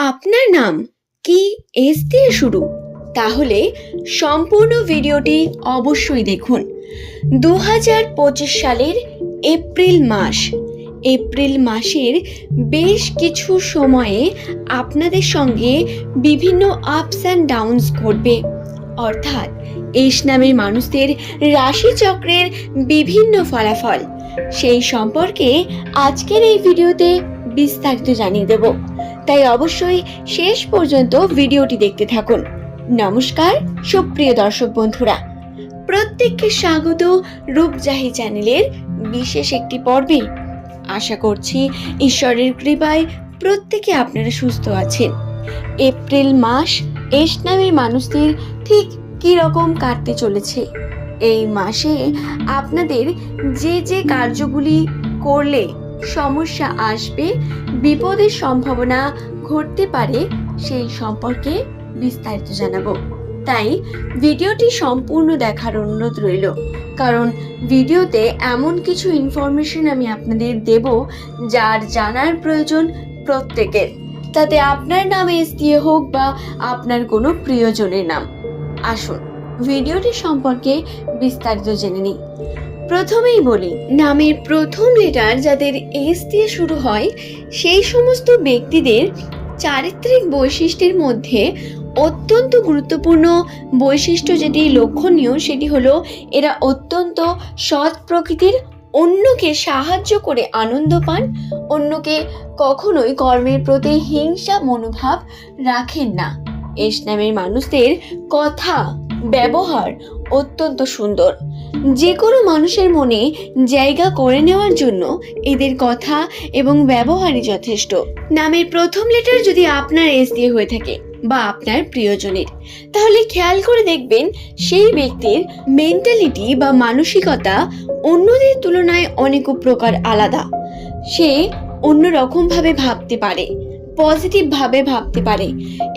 আপনার নাম কি এস দিয়ে শুরু? তাহলে সম্পূর্ণ ভিডিওটি অবশ্যই দেখুন। 2025 সালের এপ্রিল মাসের বেশ কিছু সময়ে আপনাদের সঙ্গে বিভিন্ন আপস অ্যান্ড ডাউনস ঘটবে। অর্থাৎ এস নামের মানুষদের রাশিচক্রের বিভিন্ন ফলাফল সেই সম্পর্কে আজকের এই ভিডিওতে বিস্তারিত জানিয়ে দেব। তাই অবশ্যই শেষ পর্যন্ত ভিডিওটি দেখতে থাকুন। নমস্কার সুপ্রিয় দর্শক বন্ধুরা, প্রত্যেককে স্বাগত রূপজাহি চ্যানেলের বিশেষ একটি পর্বে। আশা করছি ঈশ্বরের কৃপায় প্রত্যেকে আপনারা সুস্থ আছেন। এপ্রিল মাস এস নামের মানুষদের ঠিক কি রকম কাটতে চলেছে? এই মাসে আপনাদের যে যে কার্যগুলি করলে সমস্যা আসবে, বিপদের সম্ভাবনা ঘটতে পারে, সেই সম্পর্কে বিস্তারিত জানাবো। তাই ভিডিওটি সম্পূর্ণ দেখার অনুরোধ রইল, কারণ ভিডিওতে এমন কিছু ইনফরমেশন আমি আপনাদের দেব যার জানার প্রয়োজন প্রত্যেকের, তাতে আপনার নাম এস দিয়ে হোক বা আপনার কোনো প্রিয়জনের নাম। আসুন ভিডিওটি সম্পর্কে বিস্তারিত জেনে নিই। প্রথমেই বলি, নামের প্রথম লেটার যাদের এস দিয়ে শুরু হয় সেই সমস্ত ব্যক্তিদের চারিত্রিক বৈশিষ্ট্যের মধ্যে অত্যন্ত গুরুত্বপূর্ণ বৈশিষ্ট্য যেটি লক্ষণীয় সেটি হলো এরা অত্যন্ত সৎ প্রকৃতির, অন্যকে সাহায্য করে আনন্দ পান, অন্যকে কখনোই কর্মের প্রতি হিংসা মনোভাব রাখেন না। এস নামের মানুষদের কথা ব্যবহার অত্যন্ত সুন্দর, যে কোনো মানুষের মনে জায়গা করে নেওয়ার জন্য এদের কথা এবং ব্যবহারই যথেষ্ট। নামের প্রথম লেটার যদি আপনার এস দিয়ে হয়ে থাকে বা আপনার প্রিয়জনের, তাহলে খেয়াল করে দেখবেন সেই ব্যক্তির মেন্টালিটি বা মানসিকতা অন্যদের তুলনায় অনেক প্রকার আলাদা। সে অন্যরকম ভাবে ভাবতে পারে, পজিটিভ ভাবে ভাবতে পারে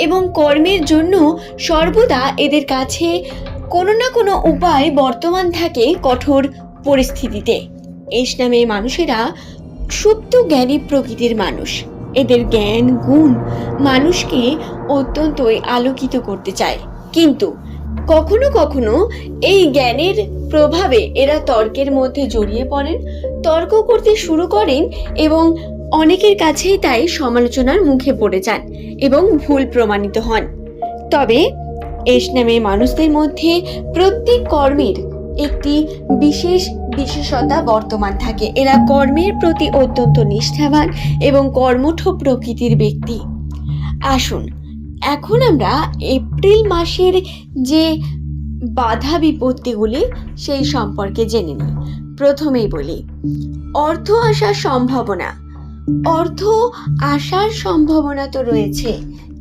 এবং কর্মের জন্য সর্বদা এদের কাছে কোনো না কোনো উপায় বর্তমান থাকে কঠোর পরিস্থিতিতে। এস নামের মানুষেরা সুপ্ত জ্ঞানী প্রকৃতির মানুষ। এদের জ্ঞান গুণ মানুষকে অত্যন্তই আলোকিত করতে চায়, কিন্তু কখনো কখনো এই জ্ঞানের প্রভাবে এরা তর্কের মধ্যে জড়িয়ে পড়েন, তর্ক করতে শুরু করেন এবং অনেকের কাছেই তাই সমালোচনার মুখে পড়ে যান এবং ভুল প্রমাণিত হন। তবে এস নামের মানুষদের মধ্যে প্রত্যেক কর্মের একটি বিশেষতা বর্তমান থাকে। এরা কর্মের প্রতি অত্যন্ত নিষ্ঠাবান এবং কর্মঠ প্রকৃতির ব্যক্তি। আসুন এখন আমরা এপ্রিল মাসের যে বাধা বিপত্তিগুলি সেই সম্পর্কে জেনে নিই। প্রথমেই বলি, অর্থ আসার সম্ভাবনা তো রয়েছে,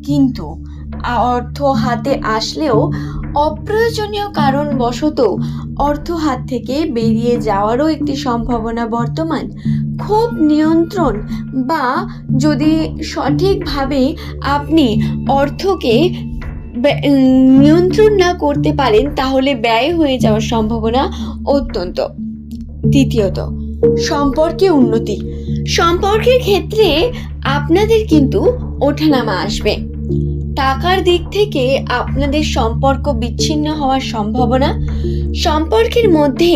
কিন্তু অর্থ হাতে আসলেও অপ্রয়োজনীয় কারণবশত অর্থ হাত থেকে বেরিয়ে যাওয়ারও একটি সম্ভাবনা বর্তমান। খুব নিয়ন্ত্রণ বা যদি সঠিকভাবে আপনি অর্থকে নিয়ন্ত্রণ না করতে পারেন তাহলে ব্যয় হয়ে যাওয়ার সম্ভাবনা অত্যন্ত। দ্বিতীয়ত, সম্পর্কের ক্ষেত্রে আপনাদের কিন্তু ওঠানামা আসবে। টাকার দিক থেকে আপনাদের সম্পর্ক বিচ্ছিন্ন হওয়ার সম্ভাবনা, সম্পর্কের মধ্যে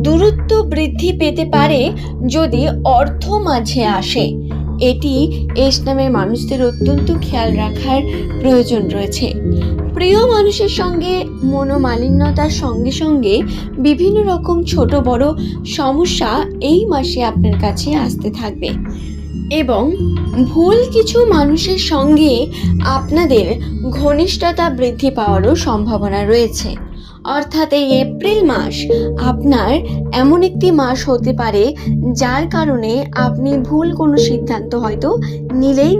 দূরত্ব বৃদ্ধি পেতে পারে যদি অর্থ মাঝে আসে। এটি এস নামের মানুষদের অত্যন্ত খেয়াল রাখার প্রয়োজন রয়েছে। প্রিয় মানুষের সঙ্গে মনোমালিন্যতার সঙ্গে সঙ্গে বিভিন্ন রকম ছোট বড় সমস্যা এই মাসে আপনার কাছে আসতে থাকবে এবং ভুল কিছু মানুষের সঙ্গে আপনাদের ঘনিষ্ঠতা বৃদ্ধি পাওয়ারও সম্ভাবনা রয়েছে। অর্থাৎ এই এপ্রিল মাস আপনার এমন একটি মাস হতে পারে যার কারণে আপনি ভুল কোনো সিদ্ধান্ত হয়তো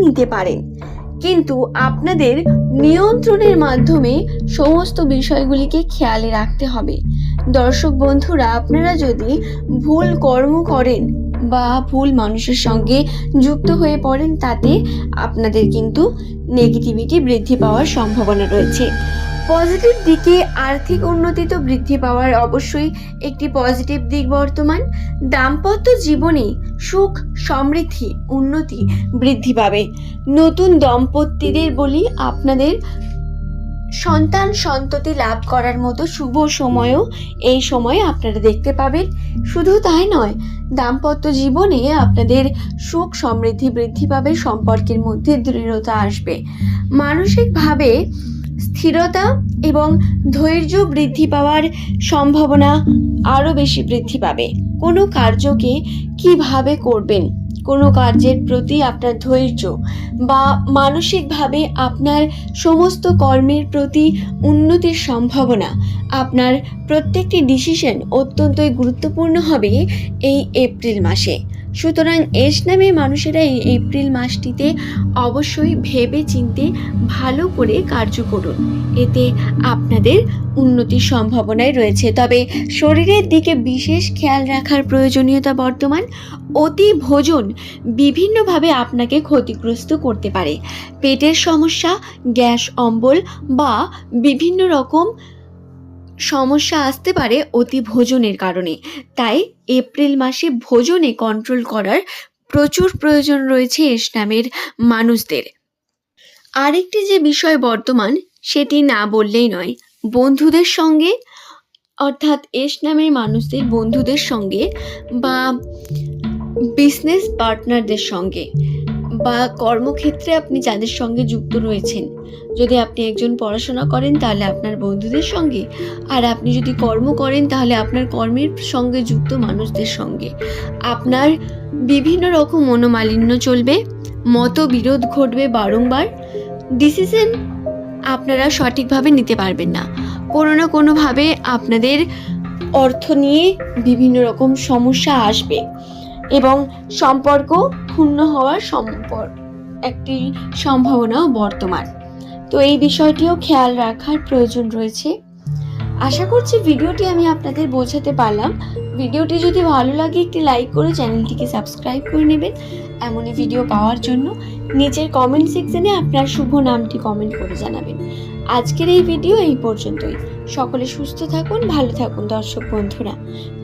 নিতে পারেন, কিন্তু আপনাদের নিয়ন্ত্রণের মাধ্যমে সমস্ত বিষয়গুলিকে খেয়ালে রাখতে হবে। দর্শক বন্ধুরা, আপনারা যদি ভুল কর্ম করেন বা ভুল মানুষের সঙ্গে যুক্ত হয়ে পড়েন তাতে আপনাদের কিন্তু নেগেটিভিটি বৃদ্ধি পাওয়ার সম্ভাবনা রয়েছে। পজিটিভ দিকে আর্থিক উন্নতি তো বৃদ্ধি পাওয়ার অবশ্যই একটি পজিটিভ দিক। বর্তমান দাম্পত্য জীবনে সুখ, সমৃদ্ধি, উন্নতি বৃদ্ধি পাবে। নতুন দম্পতিদের বলি, আপনাদের সন্তান সন্ততি লাভ করার মতো শুভ সময়ও এই সময়ে আপনারা দেখতে পাবেন। শুধু তাই নয়, দাম্পত্য জীবনে আপনাদের সুখ সমৃদ্ধি বৃদ্ধি পাবে, সম্পর্কের মধ্যে দৃঢ়তা আসবে, মানসিকভাবে স্থিরতা এবং ধৈর্য বৃদ্ধি পাওয়ার সম্ভাবনা আরও বেশি বৃদ্ধি পাবে। কোনো কার্যকে কিভাবে করবেন, কোনো কার্যের প্রতি আপনার ধৈর্য বা মানসিকভাবে আপনার সমস্ত কর্মের প্রতি উন্নতির সম্ভাবনা, আপনার প্রত্যেকটি ডিসিশন অত্যন্তই গুরুত্বপূর্ণ হবে এই এপ্রিল মাসে। সুতরাং এস নামের মানুষেরা এই এপ্রিল মাসটিতে অবশ্যই ভেবে চিন্তে ভালো করে কার্য করুন, এতে আপনাদের উন্নতির সম্ভাবনাই রয়েছে। তবে শরীরের দিকে বিশেষ খেয়াল রাখার প্রয়োজনীয়তা বর্তমান। অতি ভোজন বিভিন্নভাবে আপনাকে ক্ষতিগ্রস্ত করতে পারে। পেটের সমস্যা, গ্যাস অম্বল বা বিভিন্ন রকম সমস্যা আসতে পারে অতি ভোজনের কারণে। তাই এপ্রিল মাসে ভোজনে কন্ট্রোল করার প্রচুর প্রয়োজন রয়েছে এস নামের মানুষদের। আরেকটি যে বিষয় বর্তমান, সেটি না বললেই নয়, বন্ধুদের সঙ্গে, অর্থাৎ এস নামের মানুষদের বন্ধুদের সঙ্গে বা বিজনেস পার্টনারদের সঙ্গে বা কর্মক্ষেত্রে আপনি যাদের সঙ্গে যুক্ত রয়েছেন, যদি আপনি একজন পড়াশোনা করেন তাহলে আপনার বন্ধুদের সঙ্গে, আর আপনি যদি কর্ম করেন তাহলে আপনার কর্মের সঙ্গে যুক্ত মানুষদের সঙ্গে আপনার বিভিন্ন রকম মনোমালিন্য চলবে, মতবিরোধ ঘটবে বারংবার, ডিসিশন আপনারা সঠিকভাবে নিতে পারবেন না, কোনো না কোনোভাবে আপনাদের অর্থ নিয়ে বিভিন্ন রকম সমস্যা আসবে এবং সম্পর্ক ক্ষুণ্ণ হওয়ার একটি সম্ভাবনাও বর্তমান। তো এই বিষয়টিও খেয়াল রাখার প্রয়োজন রয়েছে। আশা করছি ভিডিওটি আমি আপনাদের বোঝাতে পারলাম। ভিডিওটি যদি ভালো লাগে একটি লাইক করে চ্যানেলটিকে সাবস্ক্রাইব করে নেবেন। এমনই ভিডিও পাওয়ার জন্য নিচের কমেন্ট সেকশনে আপনার শুভ নামটি কমেন্ট করে জানাবেন। আজকের এই ভিডিও এই পর্যন্তই। সকলে সুস্থ থাকুন, ভালো থাকুন। দর্শক বন্ধুরা,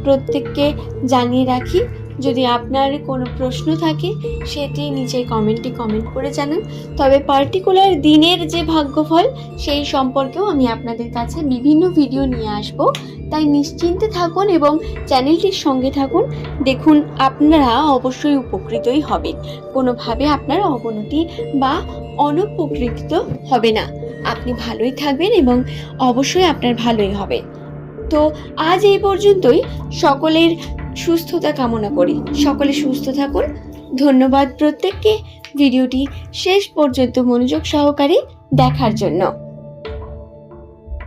প্রত্যেককে জানিয়ে রাখি, যদি আপনার কোনো প্রশ্ন থাকে সেটি নিচের কমেন্ট করে জানান। তবে পার্টিকুলার দিনের যে ভাগ্যফল সেই সম্পর্কেও আমি আপনাদের কাছে বিভিন্ন ভিডিও নিয়ে আসব। তাই নিশ্চিন্তে থাকুন এবং চ্যানেলটির সঙ্গে থাকুন। দেখুন, আপনারা অবশ্যই উপকৃতই হবেন, কোনোভাবে আপনার অবনতি বা অনুপকৃত হবে না। আপনি ভালোই থাকবেন এবং অবশ্যই আপনার ভালোই হবে। তো আজ এই পর্যন্তই। সকলের সুস্থতা কামনা করি। সকলে সুস্থ থাকুন। ধন্যবাদ প্রত্যেককে ভিডিওটি শেষ পর্যন্ত মনোযোগ সহকারে দেখার জন্য।